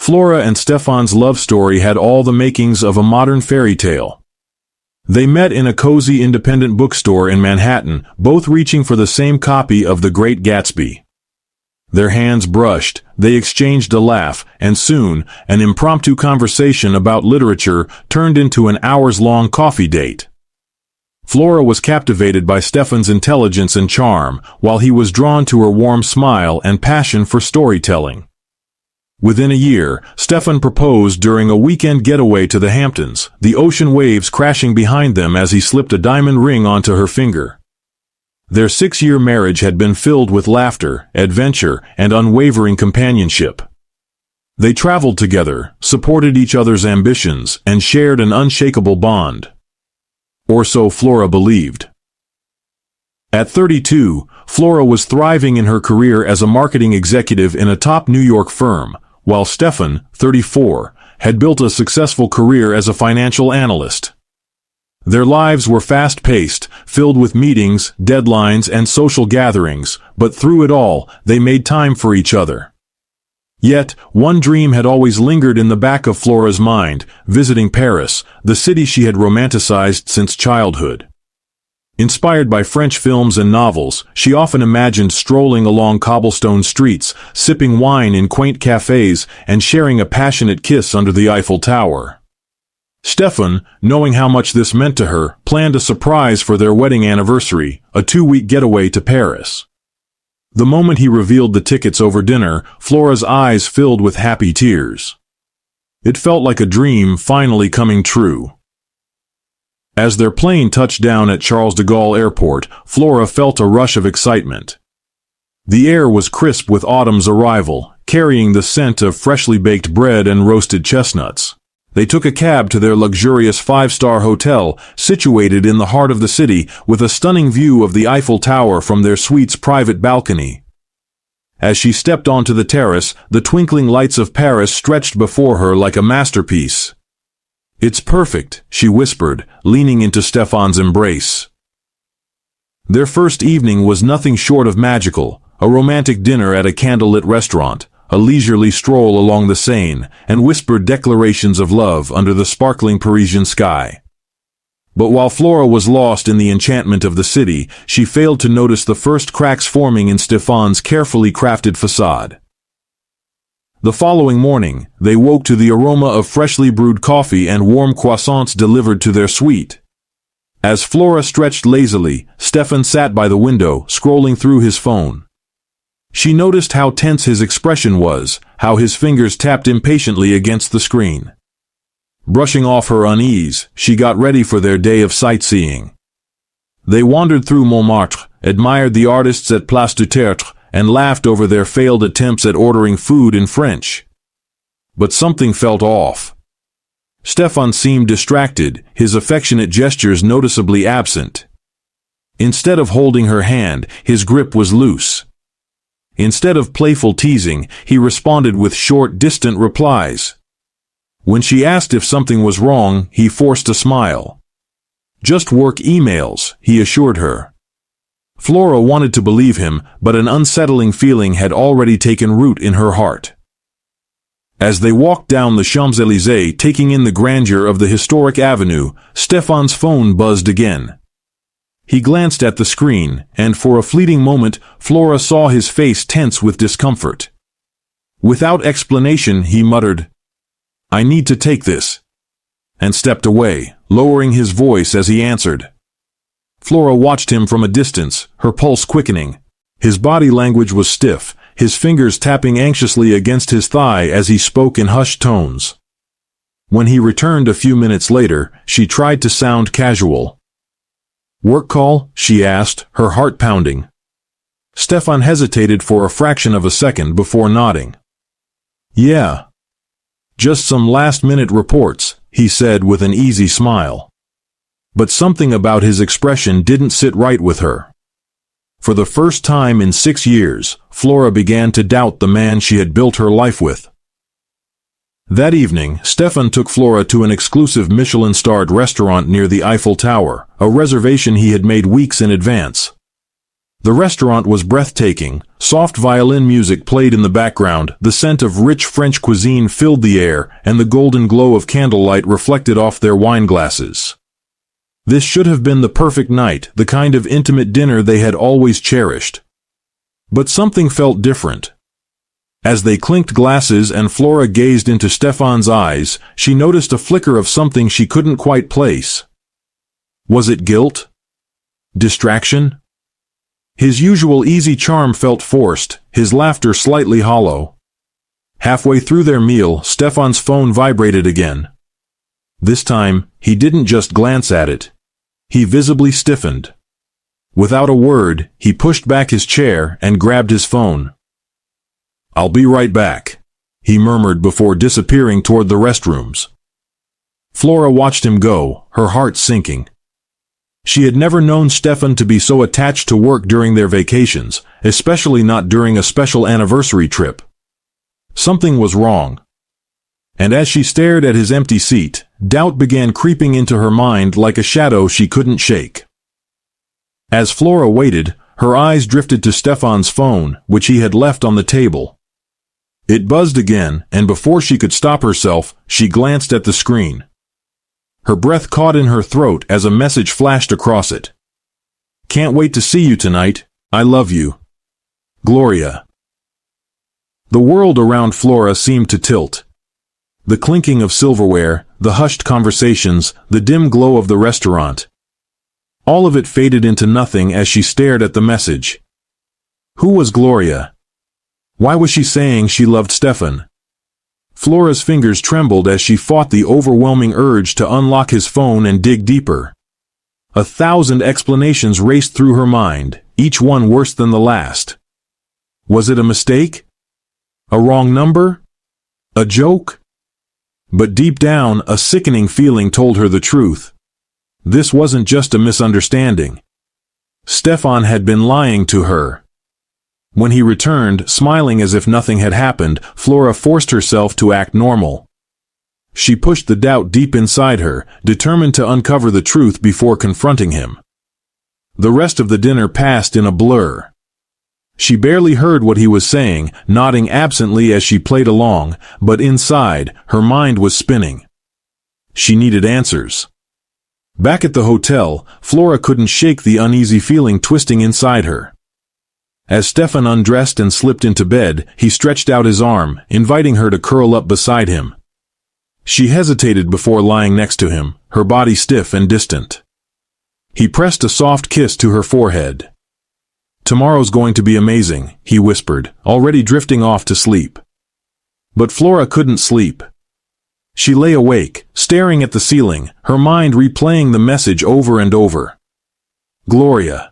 Flora and Stefan's love story had all the makings of a modern fairy tale. They met in a cozy independent bookstore in Manhattan, both reaching for the same copy of The Great Gatsby. Their hands brushed, they exchanged a laugh, and soon, an impromptu conversation about literature turned into an hours-long coffee date. Flora was captivated by Stefan's intelligence and charm, while he was drawn to her warm smile and passion for storytelling. Within a year, Stefan proposed during a weekend getaway to the Hamptons, the ocean waves crashing behind them as he slipped a diamond ring onto her finger. Their 6-year marriage had been filled with laughter, adventure, and unwavering companionship. They traveled together, supported each other's ambitions, and shared an unshakable bond. Or so Flora believed. At 32, Flora was thriving in her career as a marketing executive in a top New York firm, while Stefan, 34, had built a successful career as a financial analyst. Their lives were fast-paced, filled with meetings, deadlines, and social gatherings, but through it all, they made time for each other. Yet, one dream had always lingered in the back of Flora's mind, visiting Paris, the city she had romanticized since childhood. Inspired by French films and novels, she often imagined strolling along cobblestone streets, sipping wine in quaint cafes, and sharing a passionate kiss under the Eiffel Tower. Stefan, knowing how much this meant to her, planned a surprise for their wedding anniversary, a 2-week getaway to Paris. The moment he revealed the tickets over dinner, Flora's eyes filled with happy tears. It felt like a dream finally coming true. As their plane touched down at Charles de Gaulle Airport, Flora felt a rush of excitement. The air was crisp with autumn's arrival, carrying the scent of freshly baked bread and roasted chestnuts. They took a cab to their luxurious 5-star hotel, situated in the heart of the city, with a stunning view of the Eiffel Tower from their suite's private balcony. As she stepped onto the terrace, the twinkling lights of Paris stretched before her like a masterpiece. "It's perfect," she whispered, leaning into Stefan's embrace. Their first evening was nothing short of magical, a romantic dinner at a candlelit restaurant, a leisurely stroll along the Seine, and whispered declarations of love under the sparkling Parisian sky. But while Flora was lost in the enchantment of the city, she failed to notice the first cracks forming in Stefan's carefully crafted facade. The following morning, they woke to the aroma of freshly brewed coffee and warm croissants delivered to their suite. As Flora stretched lazily, Stefan sat by the window, scrolling through his phone. She noticed how tense his expression was, how his fingers tapped impatiently against the screen. Brushing off her unease, she got ready for their day of sightseeing. They wandered through Montmartre, admired the artists at Place du Tertre, and laughed over their failed attempts at ordering food in French. But something felt off. Stefan seemed distracted, his affectionate gestures noticeably absent. Instead of holding her hand, his grip was loose. Instead of playful teasing, he responded with short, distant replies. When she asked if something was wrong, he forced a smile. "Just work emails," he assured her. Flora wanted to believe him, but an unsettling feeling had already taken root in her heart. As they walked down the Champs-Élysées, taking in the grandeur of the historic avenue, Stefan's phone buzzed again. He glanced at the screen, and for a fleeting moment, Flora saw his face tense with discomfort. Without explanation, he muttered, "I need to take this," and stepped away, lowering his voice as he answered. Flora watched him from a distance, her pulse quickening. His body language was stiff, his fingers tapping anxiously against his thigh as he spoke in hushed tones. When he returned a few minutes later, she tried to sound casual. "Work call?" she asked, her heart pounding. Stefan hesitated for a fraction of a second before nodding. "Yeah. Just some last-minute reports," he said with an easy smile. But something about his expression didn't sit right with her. For the first time in 6 years, Flora began to doubt the man she had built her life with. That evening, Stefan took Flora to an exclusive Michelin-starred restaurant near the Eiffel Tower, a reservation he had made weeks in advance. The restaurant was breathtaking. Soft violin music played in the background, the scent of rich French cuisine filled the air, and the golden glow of candlelight reflected off their wine glasses. This should have been the perfect night, the kind of intimate dinner they had always cherished. But something felt different. As they clinked glasses and Flora gazed into Stefan's eyes, she noticed a flicker of something she couldn't quite place. Was it guilt? Distraction? His usual easy charm felt forced, his laughter slightly hollow. Halfway through their meal, Stefan's phone vibrated again. This time, he didn't just glance at it. He visibly stiffened. Without a word, he pushed back his chair and grabbed his phone. "I'll be right back," he murmured before disappearing toward the restrooms. Flora watched him go, her heart sinking. She had never known Stefan to be so attached to work during their vacations, especially not during a special anniversary trip. Something was wrong. And as she stared at his empty seat, doubt began creeping into her mind like a shadow she couldn't shake. As Flora waited, her eyes drifted to Stefan's phone, which he had left on the table. It buzzed again, and before she could stop herself, she glanced at the screen. Her breath caught in her throat as a message flashed across it. "Can't wait to see you tonight. I love you. Gloria." The world around Flora seemed to tilt. The clinking of silverware, the hushed conversations, the dim glow of the restaurant. All of it faded into nothing as she stared at the message. Who was Gloria? Why was she saying she loved Stefan? Flora's fingers trembled as she fought the overwhelming urge to unlock his phone and dig deeper. 1,000 explanations raced through her mind, each one worse than the last. Was it a mistake? A wrong number? A joke? But deep down, a sickening feeling told her the truth. This wasn't just a misunderstanding. Stefan had been lying to her. When he returned, smiling as if nothing had happened, Flora forced herself to act normal. She pushed the doubt deep inside her, determined to uncover the truth before confronting him. The rest of the dinner passed in a blur. She barely heard what he was saying, nodding absently as she played along, but inside, her mind was spinning. She needed answers. Back at the hotel, Flora couldn't shake the uneasy feeling twisting inside her. As Stefan undressed and slipped into bed, he stretched out his arm, inviting her to curl up beside him. She hesitated before lying next to him, her body stiff and distant. He pressed a soft kiss to her forehead. "Tomorrow's going to be amazing," he whispered, already drifting off to sleep. But Flora couldn't sleep. She lay awake, staring at the ceiling, her mind replaying the message over and over. Gloria.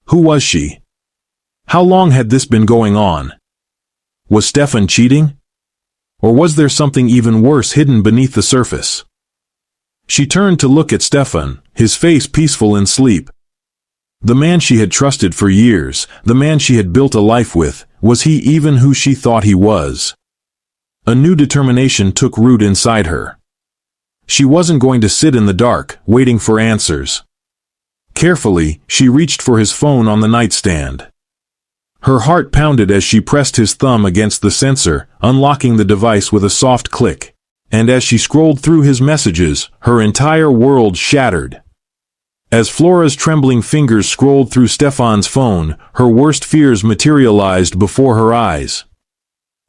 Who was she? How long had this been going on? Was Stefan cheating? Or was there something even worse hidden beneath the surface? She turned to look at Stefan, his face peaceful in sleep. The man she had trusted for years, the man she had built a life with, was he even who she thought he was? A new determination took root inside her. She wasn't going to sit in the dark, waiting for answers. Carefully, she reached for his phone on the nightstand. Her heart pounded as she pressed his thumb against the sensor, unlocking the device with a soft click. And as she scrolled through his messages, her entire world shattered. As Flora's trembling fingers scrolled through Stefan's phone, her worst fears materialized before her eyes.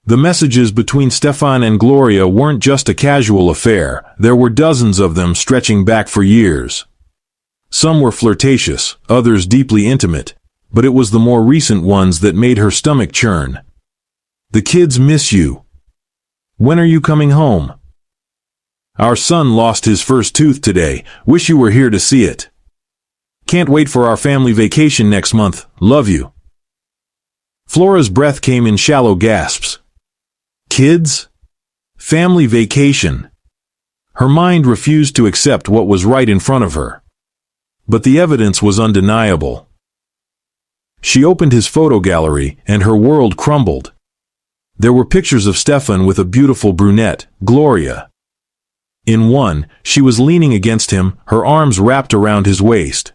The messages between Stefan and Gloria weren't just a casual affair, there were dozens of them stretching back for years. Some were flirtatious, others deeply intimate, but it was the more recent ones that made her stomach churn. "The kids miss you. When are you coming home? Our son lost his first tooth today, wish you were here to see it. Can't wait for our family vacation next month, love you." Flora's breath came in shallow gasps. Kids? Family vacation. Her mind refused to accept what was right in front of her. But the evidence was undeniable. She opened his photo gallery, and her world crumbled. There were pictures of Stefan with a beautiful brunette, Gloria. In one, she was leaning against him, her arms wrapped around his waist.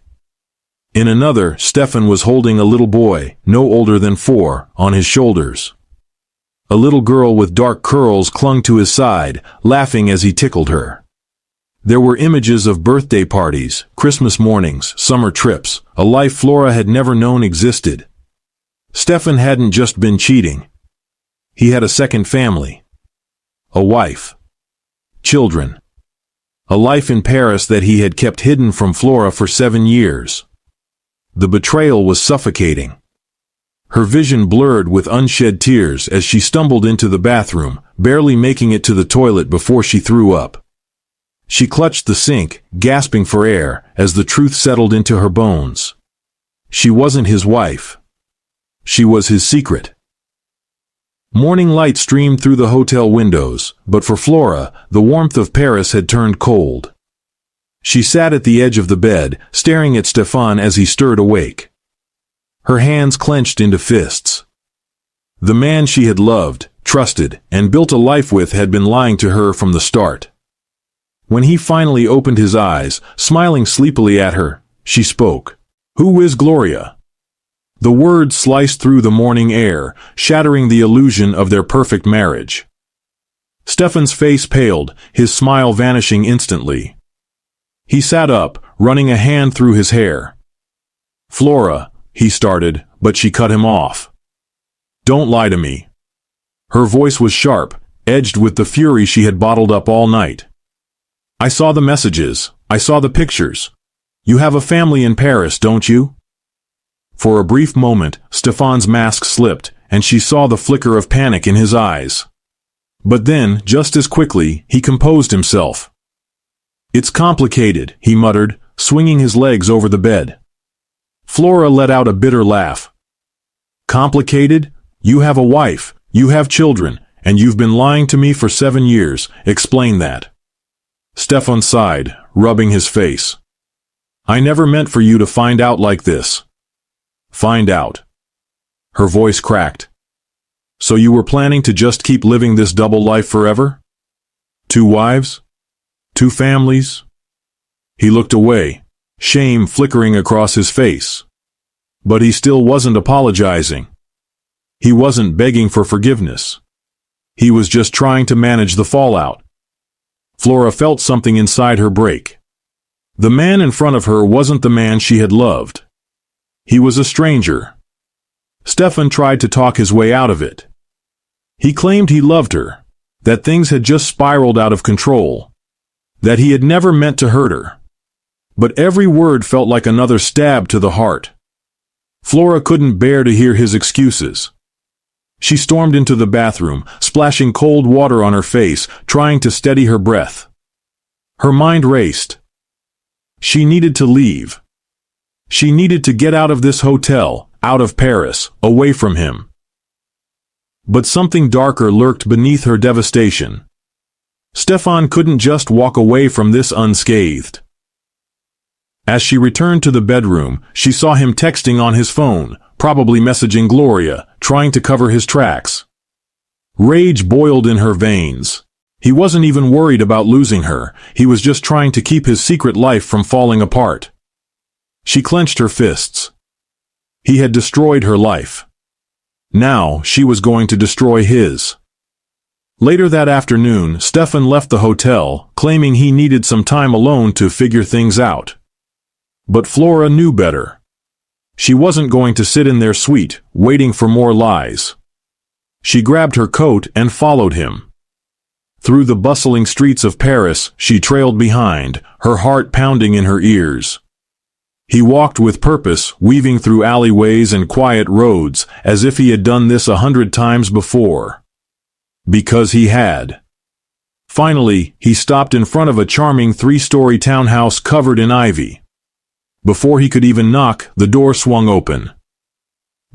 In another, Stefan was holding a little boy, no older than 4, on his shoulders. A little girl with dark curls clung to his side, laughing as he tickled her. There were images of birthday parties, Christmas mornings, summer trips, a life Flora had never known existed. Stefan hadn't just been cheating. He had a second family. A wife. Children. A life in Paris that he had kept hidden from Flora for 7 years. The betrayal was suffocating. Her vision blurred with unshed tears as she stumbled into the bathroom, barely making it to the toilet before she threw up. She clutched the sink, gasping for air, as the truth settled into her bones. She wasn't his wife. She was his secret. Morning light streamed through the hotel windows, but for Flora, the warmth of Paris had turned cold. She sat at the edge of the bed, staring at Stefan as he stirred awake. Her hands clenched into fists. The man she had loved, trusted, and built a life with had been lying to her from the start. When he finally opened his eyes, smiling sleepily at her, she spoke. "Who is Gloria?" The words sliced through the morning air, shattering the illusion of their perfect marriage. Stefan's face paled, his smile vanishing instantly. He sat up, running a hand through his hair. "Flora," he started, but she cut him off. "Don't lie to me." Her voice was sharp, edged with the fury she had bottled up all night. "I saw the messages. I saw the pictures. You have a family in Paris, don't you?" For a brief moment, Stefan's mask slipped, and she saw the flicker of panic in his eyes. But then, just as quickly, he composed himself. "It's complicated," he muttered, swinging his legs over the bed. Flora let out a bitter laugh. "Complicated? You have a wife, you have children, and you've been lying to me for 7 years. Explain that." Stefan sighed, rubbing his face. "I never meant for you to find out like this." "Find out?" Her voice cracked. "So you were planning to just keep living this double life forever? 2 wives? 2 families?" He looked away, shame flickering across his face. But he still wasn't apologizing. He wasn't begging for forgiveness. He was just trying to manage the fallout. Flora felt something inside her break. The man in front of her wasn't the man she had loved. He was a stranger. Stefan tried to talk his way out of it. He claimed he loved her, that things had just spiraled out of control, that he had never meant to hurt her. But every word felt like another stab to the heart. Flora couldn't bear to hear his excuses. She stormed into the bathroom, splashing cold water on her face, trying to steady her breath. Her mind raced. She needed to leave. She needed to get out of this hotel, out of Paris, away from him. But something darker lurked beneath her devastation. Stefan couldn't just walk away from this unscathed. As she returned to the bedroom, she saw him texting on his phone, probably messaging Gloria, trying to cover his tracks. Rage boiled in her veins. He wasn't even worried about losing her, he was just trying to keep his secret life from falling apart. She clenched her fists. He had destroyed her life. Now she was going to destroy his. Later that afternoon, Stefan left the hotel, claiming he needed some time alone to figure things out. But Flora knew better. She wasn't going to sit in their suite, waiting for more lies. She grabbed her coat and followed him. Through the bustling streets of Paris, she trailed behind, her heart pounding in her ears. He walked with purpose, weaving through alleyways and quiet roads, as if he had done this 100 times before. Because he had. Finally, he stopped in front of a charming 3-story townhouse covered in ivy. Before he could even knock, the door swung open.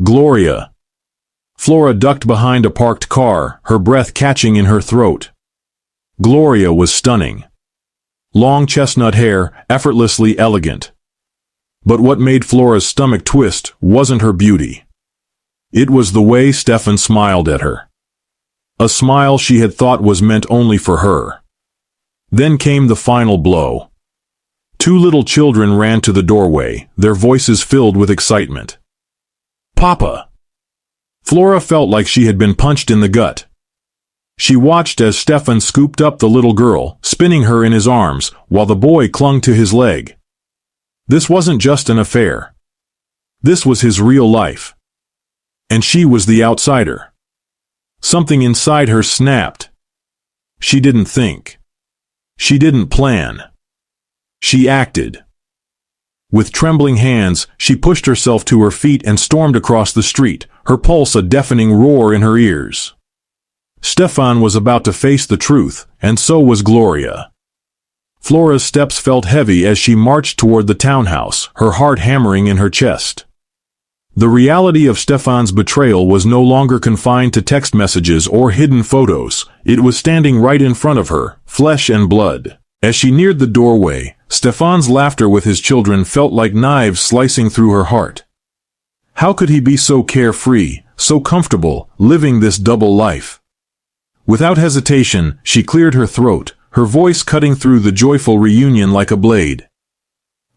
Gloria. Flora ducked behind a parked car, her breath catching in her throat. Gloria was stunning. Long chestnut hair, effortlessly elegant. But what made Flora's stomach twist wasn't her beauty. It was the way Stefan smiled at her. A smile she had thought was meant only for her. Then came the final blow. Two little children ran to the doorway, their voices filled with excitement. "Papa!" Flora felt like she had been punched in the gut. She watched as Stefan scooped up the little girl, spinning her in his arms, while the boy clung to his leg. This wasn't just an affair. This was his real life. And she was the outsider. Something inside her snapped. She didn't think. She didn't plan. She acted. With trembling hands, she pushed herself to her feet and stormed across the street, her pulse a deafening roar in her ears. Stefan was about to face the truth, and so was Gloria. Flora's steps felt heavy as she marched toward the townhouse, her heart hammering in her chest. The reality of Stefan's betrayal was no longer confined to text messages or hidden photos. It was standing right in front of her, flesh and blood. As she neared the doorway, Stefan's laughter with his children felt like knives slicing through her heart. How could he be so carefree, so comfortable, living this double life? Without hesitation, she cleared her throat, her voice cutting through the joyful reunion like a blade.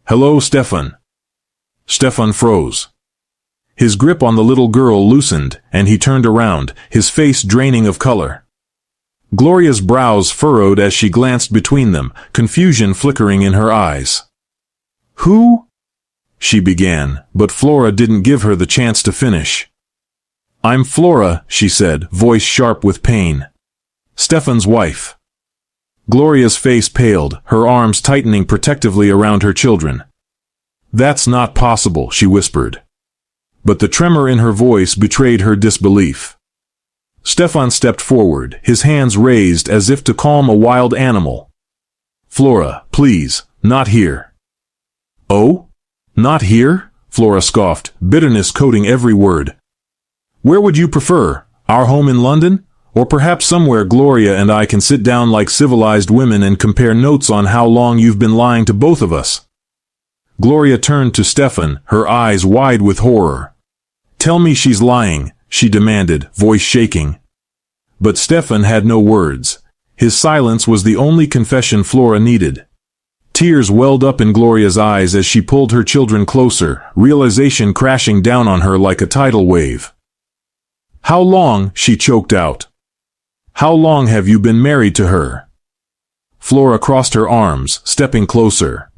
"Hello, Stefan." Stefan froze. His grip on the little girl loosened, and he turned around, his face draining of color. Gloria's brows furrowed as she glanced between them, confusion flickering in her eyes. "Who?" she began, but Flora didn't give her the chance to finish. "I'm Flora," she said, voice sharp with pain. "Stefan's wife." Gloria's face paled, her arms tightening protectively around her children. "That's not possible," she whispered. But the tremor in her voice betrayed her disbelief. Stefan stepped forward, his hands raised as if to calm a wild animal. "Flora, please, not here." "Oh? Not here?" Flora scoffed, bitterness coating every word. "Where would you prefer? Our home in London? Or perhaps somewhere Gloria and I can sit down like civilized women and compare notes on how long you've been lying to both of us?" Gloria turned to Stefan, her eyes wide with horror. "Tell me she's lying," she demanded, voice shaking. But Stefan had no words. His silence was the only confession Flora needed. Tears welled up in Gloria's eyes as she pulled her children closer, realization crashing down on her like a tidal wave. "How long?" she choked out. "How long have you been married to her?" Flora crossed her arms, stepping closer.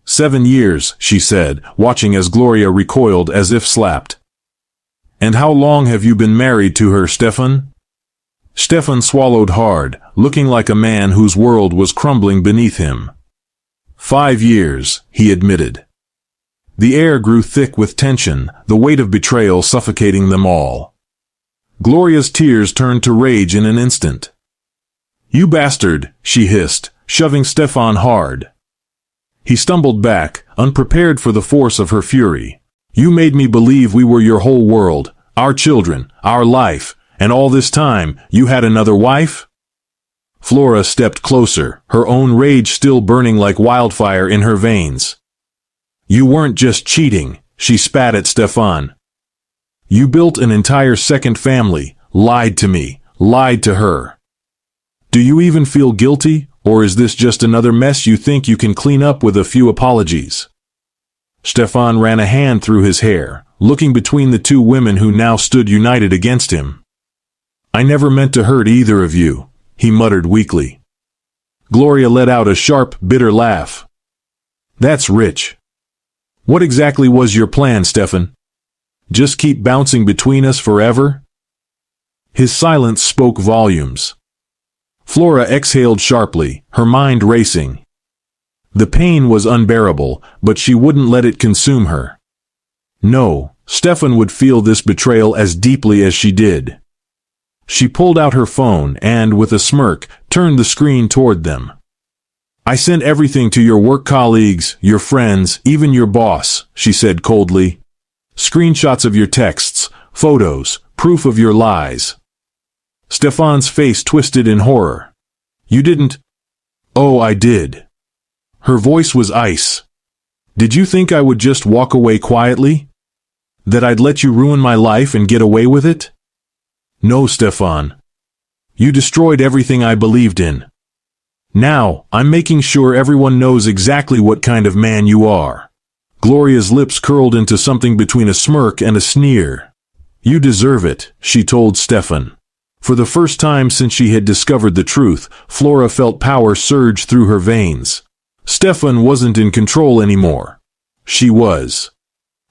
7 years, she said, watching as Gloria recoiled as if slapped. "And how long have you been married to her, Stefan?" Stefan swallowed hard, looking like a man whose world was crumbling beneath him. 5 years, he admitted. The air grew thick with tension, the weight of betrayal suffocating them all. Gloria's tears turned to rage in an instant. "You bastard," she hissed, shoving Stefan hard. He stumbled back, unprepared for the force of her fury. "You made me believe we were your whole world, our children, our life, and all this time, you had another wife?" Flora stepped closer, her own rage still burning like wildfire in her veins. "You weren't just cheating," she spat at Stefan. "You built an entire second family, lied to me, lied to her. Do you even feel guilty, or is this just another mess you think you can clean up with a few apologies?" Stefan ran a hand through his hair, looking between the two women who now stood united against him. "I never meant to hurt either of you," he muttered weakly. Gloria let out a sharp, bitter laugh. "That's rich. What exactly was your plan, Stefan? Just keep bouncing between us forever?" His silence spoke volumes. Flora exhaled sharply, her mind racing. The pain was unbearable, but she wouldn't let it consume her. No, Stefan would feel this betrayal as deeply as she did. She pulled out her phone and, with a smirk, turned the screen toward them. "I sent everything to your work colleagues, your friends, even your boss," she said coldly. "Screenshots of your texts, photos, proof of your lies." Stefan's face twisted in horror. "You didn't?" "Oh, I did." Her voice was ice. "Did you think I would just walk away quietly? That I'd let you ruin my life and get away with it? No, Stefan. You destroyed everything I believed in. Now, I'm making sure everyone knows exactly what kind of man you are." Gloria's lips curled into something between a smirk and a sneer. "You deserve it," she told Stefan. For the first time since she had discovered the truth, Flora felt power surge through her veins. Stefan wasn't in control anymore. She was.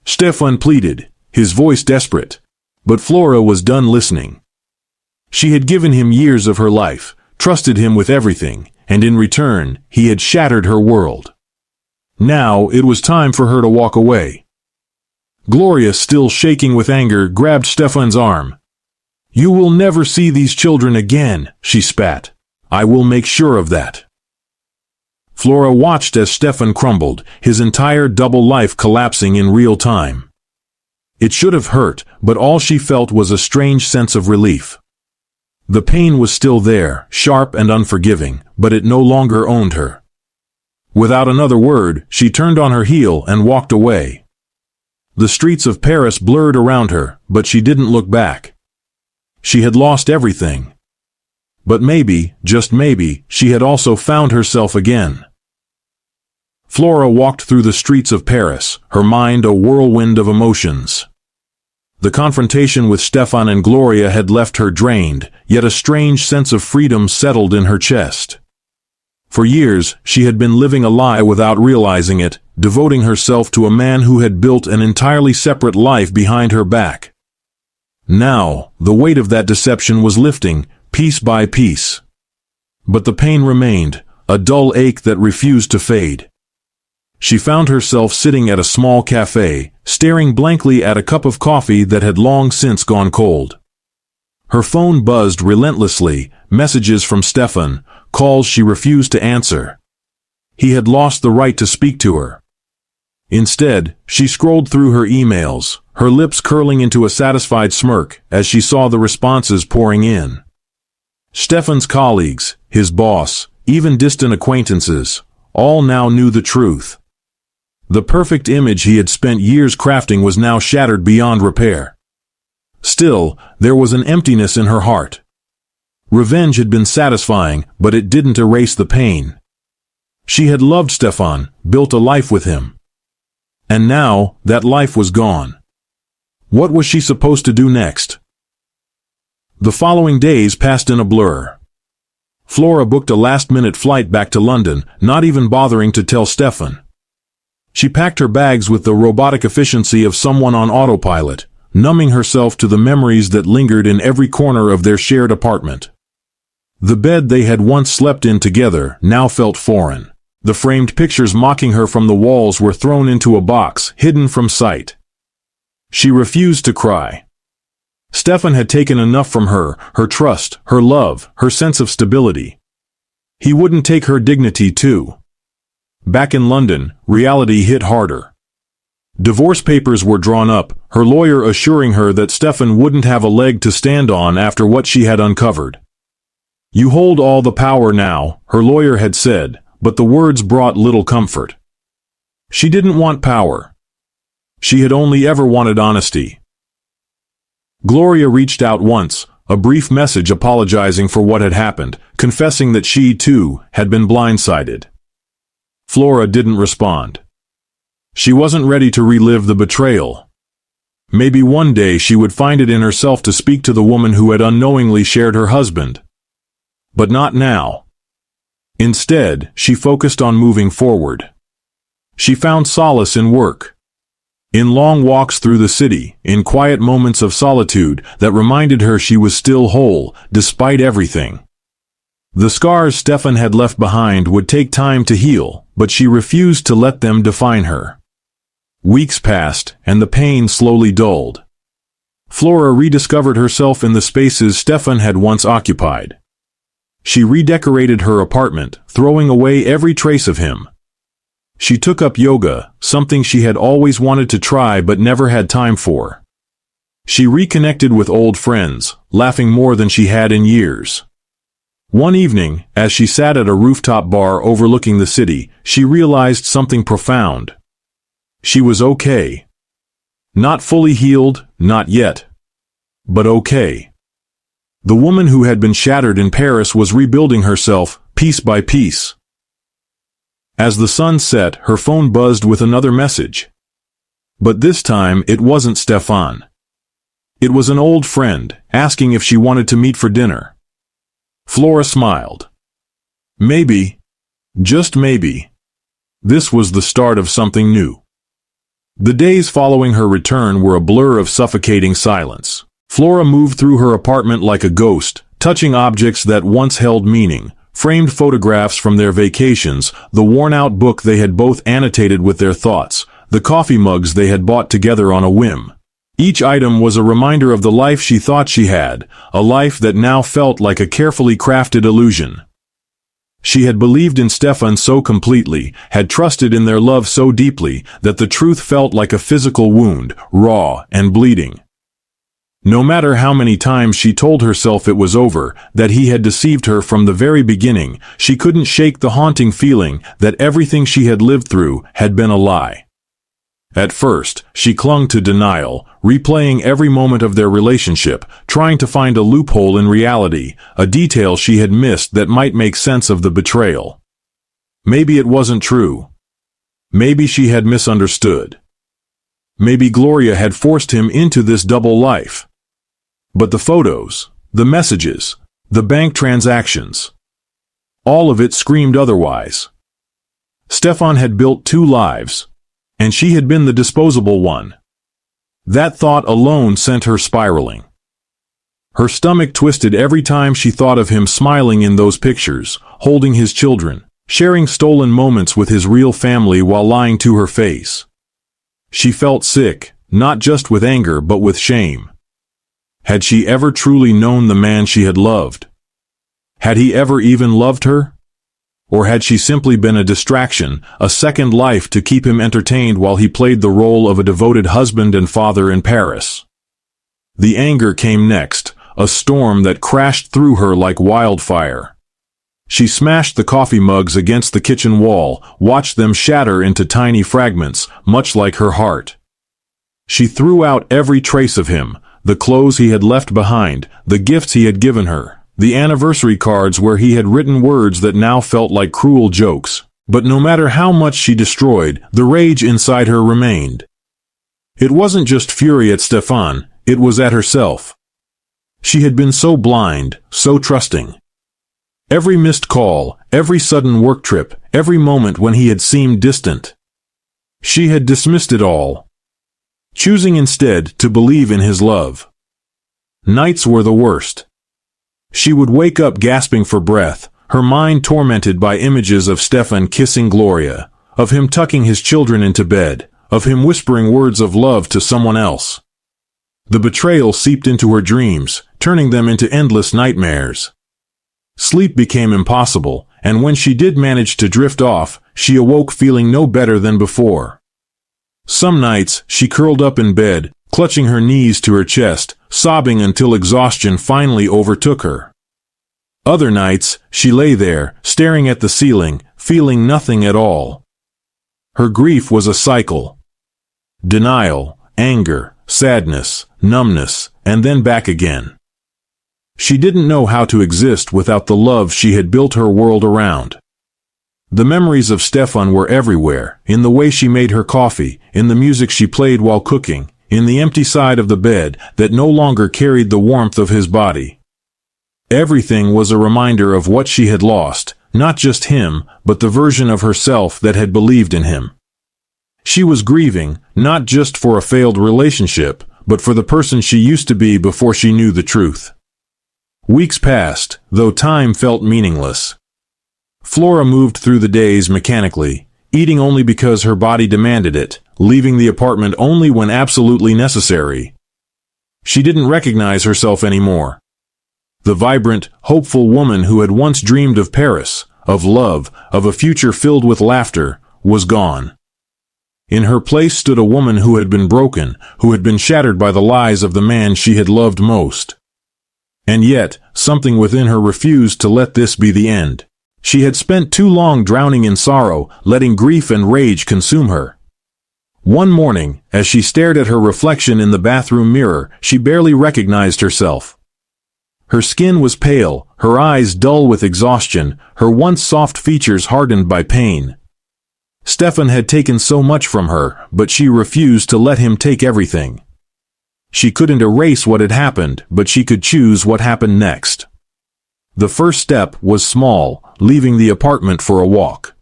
Stefan pleaded, his voice desperate. But Flora was done listening. She had given him years of her life, trusted him with everything, and in return, he had shattered her world. Now, it was time for her to walk away. Gloria, still shaking with anger, grabbed Stefan's arm. "You will never see these children again," she spat. "I will make sure of that." Flora watched as Stefan crumbled, his entire double life collapsing in real time. It should have hurt, but all she felt was a strange sense of relief. The pain was still there, sharp and unforgiving, but it no longer owned her. Without another word, she turned on her heel and walked away. The streets of Paris blurred around her, but she didn't look back. She had lost everything. But maybe, just maybe, she had also found herself again. Flora walked through the streets of Paris, her mind a whirlwind of emotions. The confrontation with Stefan and Gloria had left her drained, yet a strange sense of freedom settled in her chest. For years, she had been living a lie without realizing it, devoting herself to a man who had built an entirely separate life behind her back. Now, the weight of that deception was lifting, piece by piece. But the pain remained, a dull ache that refused to fade. She found herself sitting at a small cafe, staring blankly at a cup of coffee that had long since gone cold. Her phone buzzed relentlessly, messages from Stefan, calls she refused to answer. He had lost the right to speak to her. Instead, she scrolled through her emails, her lips curling into a satisfied smirk as she saw the responses pouring in. Stefan's colleagues, his boss, even distant acquaintances, all now knew the truth. The perfect image he had spent years crafting was now shattered beyond repair. Still, there was an emptiness in her heart. Revenge had been satisfying, but it didn't erase the pain. She had loved Stefan, built a life with him. And now, that life was gone. What was she supposed to do next? The following days passed in a blur. Flora booked a last-minute flight back to London, not even bothering to tell Stefan. She packed her bags with the robotic efficiency of someone on autopilot, numbing herself to the memories that lingered in every corner of their shared apartment. The bed they had once slept in together now felt foreign. The framed pictures mocking her from the walls were thrown into a box, hidden from sight. She refused to cry. Stefan had taken enough from her, her trust, her love, her sense of stability. He wouldn't take her dignity too. Back in London, reality hit harder. Divorce papers were drawn up, her lawyer assuring her that Stefan wouldn't have a leg to stand on after what she had uncovered. "You hold all the power now," her lawyer had said, but the words brought little comfort. She didn't want power. She had only ever wanted honesty. Gloria reached out once, a brief message apologizing for what had happened, confessing that she, too, had been blindsided. Flora didn't respond. She wasn't ready to relive the betrayal. Maybe one day she would find it in herself to speak to the woman who had unknowingly shared her husband. But not now. Instead, she focused on moving forward. She found solace in work. In long walks through the city, in quiet moments of solitude that reminded her she was still whole, despite everything. The scars Stefan had left behind would take time to heal, but she refused to let them define her. Weeks passed, and the pain slowly dulled. Flora rediscovered herself in the spaces Stefan had once occupied. She redecorated her apartment, throwing away every trace of him. She took up yoga, something she had always wanted to try but never had time for. She reconnected with old friends, laughing more than she had in years. One evening, as she sat at a rooftop bar overlooking the city, she realized something profound. She was okay. Not fully healed, not yet. But okay. The woman who had been shattered in Paris was rebuilding herself, piece by piece. As the sun set, her phone buzzed with another message. But this time, it wasn't Stefan. It was an old friend, asking if she wanted to meet for dinner. Flora smiled. Maybe, just maybe, this was the start of something new. The days following her return were a blur of suffocating silence. Flora moved through her apartment like a ghost, touching objects that once held meaning, framed photographs from their vacations, the worn-out book they had both annotated with their thoughts, the coffee mugs they had bought together on a whim. Each item was a reminder of the life she thought she had, a life that now felt like a carefully crafted illusion. She had believed in Stefan so completely, had trusted in their love so deeply, that the truth felt like a physical wound, raw and bleeding. No matter how many times she told herself it was over, that he had deceived her from the very beginning, she couldn't shake the haunting feeling that everything she had lived through had been a lie. At first, she clung to denial, replaying every moment of their relationship, trying to find a loophole in reality, a detail she had missed that might make sense of the betrayal. Maybe it wasn't true. Maybe she had misunderstood. Maybe Gloria had forced him into this double life. But the photos, the messages, the bank transactions, all of it screamed otherwise. Stefan had built two lives, and she had been the disposable one. That thought alone sent her spiraling. Her stomach twisted every time she thought of him smiling in those pictures, holding his children, sharing stolen moments with his real family while lying to her face. She felt sick, not just with anger but with shame. Had she ever truly known the man she had loved? Had he ever even loved her? Or had she simply been a distraction, a second life to keep him entertained while he played the role of a devoted husband and father in Paris? The anger came next, a storm that crashed through her like wildfire. She smashed the coffee mugs against the kitchen wall, watched them shatter into tiny fragments, much like her heart. She threw out every trace of him, the clothes he had left behind, the gifts he had given her, the anniversary cards where he had written words that now felt like cruel jokes. But no matter how much she destroyed, the rage inside her remained. It wasn't just fury at Stefan, it was at herself. She had been so blind, so trusting. Every missed call, every sudden work trip, every moment when he had seemed distant. She had dismissed it all, choosing instead to believe in his love. Nights were the worst. She would wake up gasping for breath, her mind tormented by images of Stefan kissing Gloria, of him tucking his children into bed, of him whispering words of love to someone else. The betrayal seeped into her dreams, turning them into endless nightmares. Sleep became impossible, and when she did manage to drift off, she awoke feeling no better than before. Some nights, she curled up in bed, clutching her knees to her chest, sobbing until exhaustion finally overtook her. Other nights, she lay there, staring at the ceiling, feeling nothing at all. Her grief was a cycle. Denial, anger, sadness, numbness, and then back again. She didn't know how to exist without the love she had built her world around. The memories of Stefan were everywhere, in the way she made her coffee, in the music she played while cooking, in the empty side of the bed that no longer carried the warmth of his body. Everything was a reminder of what she had lost, not just him, but the version of herself that had believed in him. She was grieving, not just for a failed relationship, but for the person she used to be before she knew the truth. Weeks passed, though time felt meaningless. Flora moved through the days mechanically, eating only because her body demanded it, leaving the apartment only when absolutely necessary. She didn't recognize herself anymore. The vibrant, hopeful woman who had once dreamed of Paris, of love, of a future filled with laughter, was gone. In her place stood a woman who had been broken, who had been shattered by the lies of the man she had loved most. And yet, something within her refused to let this be the end. She had spent too long drowning in sorrow, letting grief and rage consume her. One morning, as she stared at her reflection in the bathroom mirror, she barely recognized herself. Her skin was pale, her eyes dull with exhaustion, her once soft features hardened by pain. Stefan had taken so much from her, but she refused to let him take everything. She couldn't erase what had happened, but she could choose what happened next. The first step was small, leaving the apartment for a walk.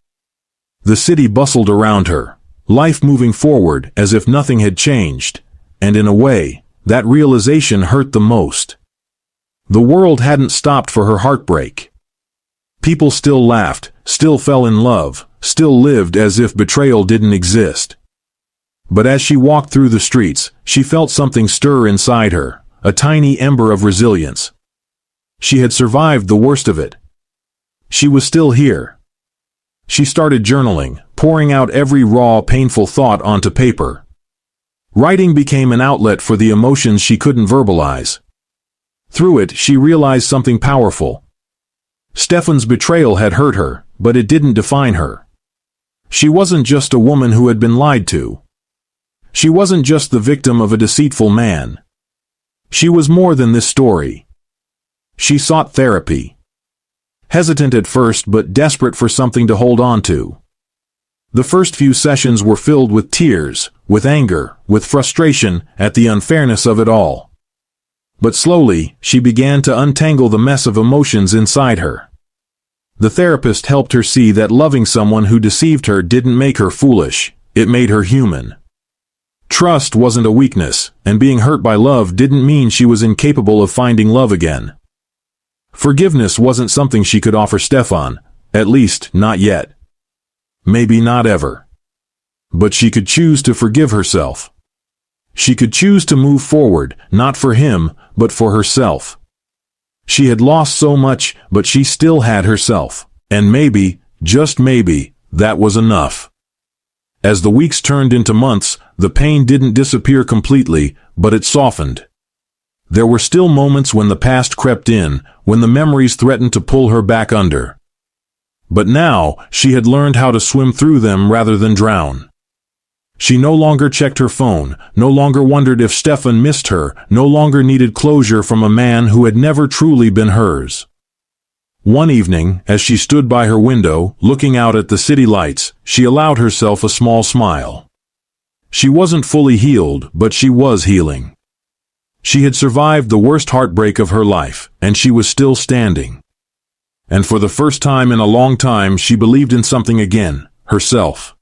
The city bustled around her, life moving forward as if nothing had changed, and in a way, that realization hurt the most. The world hadn't stopped for her heartbreak. People still laughed, still fell in love, still lived as if betrayal didn't exist. But as she walked through the streets, she felt something stir inside her, a tiny ember of resilience. She had survived the worst of it. She was still here. She started journaling, pouring out every raw, painful thought onto paper. Writing became an outlet for the emotions she couldn't verbalize. Through it, she realized something powerful. Stefan's betrayal had hurt her, but it didn't define her. She wasn't just a woman who had been lied to. She wasn't just the victim of a deceitful man. She was more than this story. She sought therapy. Hesitant at first but desperate for something to hold on to. The first few sessions were filled with tears, with anger, with frustration at the unfairness of it all. But slowly, she began to untangle the mess of emotions inside her. The therapist helped her see that loving someone who deceived her didn't make her foolish, it made her human. Trust wasn't a weakness, and being hurt by love didn't mean she was incapable of finding love again. Forgiveness wasn't something she could offer Stefan, at least not yet. Maybe not ever. But she could choose to forgive herself. She could choose to move forward, not for him, but for herself. She had lost so much, but she still had herself. And maybe, just maybe, that was enough. As the weeks turned into months, the pain didn't disappear completely, but it softened. There were still moments when the past crept in, when the memories threatened to pull her back under. But now, she had learned how to swim through them rather than drown. She no longer checked her phone, no longer wondered if Stefan missed her, no longer needed closure from a man who had never truly been hers. One evening, as she stood by her window, looking out at the city lights, she allowed herself a small smile. She wasn't fully healed, but she was healing. She had survived the worst heartbreak of her life, and she was still standing. And for the first time in a long time, she believed in something again, herself.